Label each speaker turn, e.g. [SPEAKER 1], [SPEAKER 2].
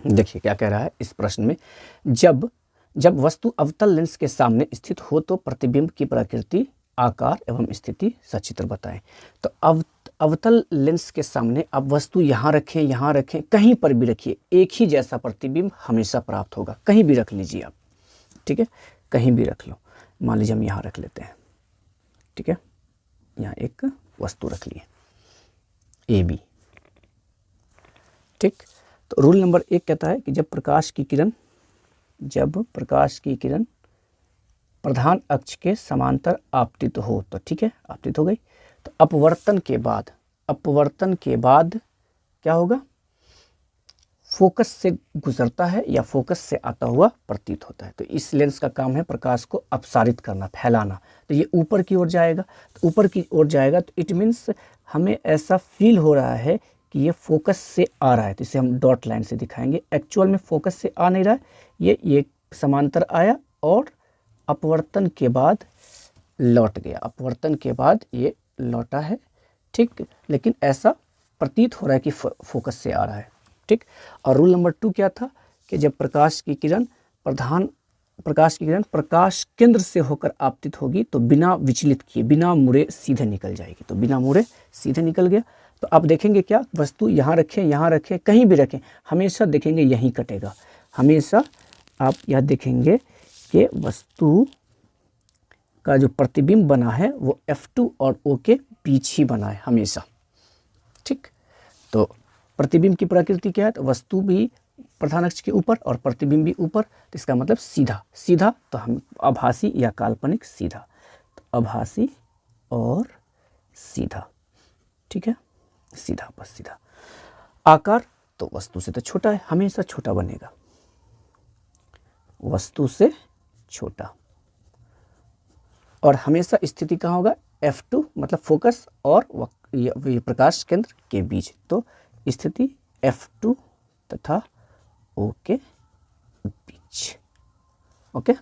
[SPEAKER 1] देखिए क्या कह रहा है इस प्रश्न में, जब वस्तु अवतल लेंस के सामने स्थित हो तो प्रतिबिंब की प्रकृति, आकार एवं स्थिति सचित्र बताएं। तो अवतल लेंस के सामने अब वस्तु यहाँ रखें, कहीं पर भी रखिए, एक ही जैसा प्रतिबिंब हमेशा प्राप्त होगा। कहीं भी रख लीजिए आप, ठीक है, कहीं भी रख लो। मान लीजिए हम यहाँ रख लेते हैं, ठीक है, यहाँ एक वस्तु रख लिए ए बी, ठीक। तो रूल नंबर 1 कहता है कि जब प्रकाश की किरण प्रधान अक्ष के समांतर आपतित हो, तो ठीक है, आपतित हो गई, तो अपवर्तन के बाद क्या होगा, फोकस से गुजरता है या फोकस से आता हुआ प्रतीत होता है। तो इस लेंस का काम है प्रकाश को अपसारित करना, फैलाना। तो ये ऊपर की ओर जाएगा, तो ऊपर की ओर जाएगा तो इट मीन्स हमें ऐसा फील हो रहा है कि ये फोकस से आ रहा है। तो इसे हम डॉट लाइन से दिखाएंगे। एक्चुअल में फोकस से आ नहीं रहा है, ये समांतर आया और अपवर्तन के बाद लौट गया, अपवर्तन के बाद ये लौटा है, ठीक। लेकिन ऐसा प्रतीत हो रहा है कि फोकस से आ रहा है, ठीक। और रूल नंबर 2 क्या था कि जब प्रकाश की किरण प्रकाश केंद्र से होकर आपतित होगी तो बिना विचलित किए, बिना मुड़े सीधे निकल जाएगी। तो बिना मुड़े सीधे निकल गया। तो आप देखेंगे क्या, वस्तु यहाँ रखें, कहीं भी रखें, हमेशा देखेंगे यहीं कटेगा। हमेशा आप यह देखेंगे कि वस्तु का जो प्रतिबिंब बना है वो F2 और O के बीच ही बना है हमेशा, ठीक। तो प्रतिबिंब की प्रकृति क्या है, तो वस्तु भी प्रधान अक्ष के ऊपर और प्रतिबिंब भी ऊपर। तो इसका मतलब सीधा, तो हम आभासी या काल्पनिक सीधा, तो आभासी और सीधा, ठीक है, सीधा, बस सीधा। आकार तो वस्तु से तो छोटा है, हमेशा छोटा बनेगा, वस्तु से छोटा। और हमेशा स्थिति कहाँ होगा, F2 मतलब फोकस और ये प्रकाश केंद्र के बीच। तो स्थिति F2 तथा O के बीच, ओके।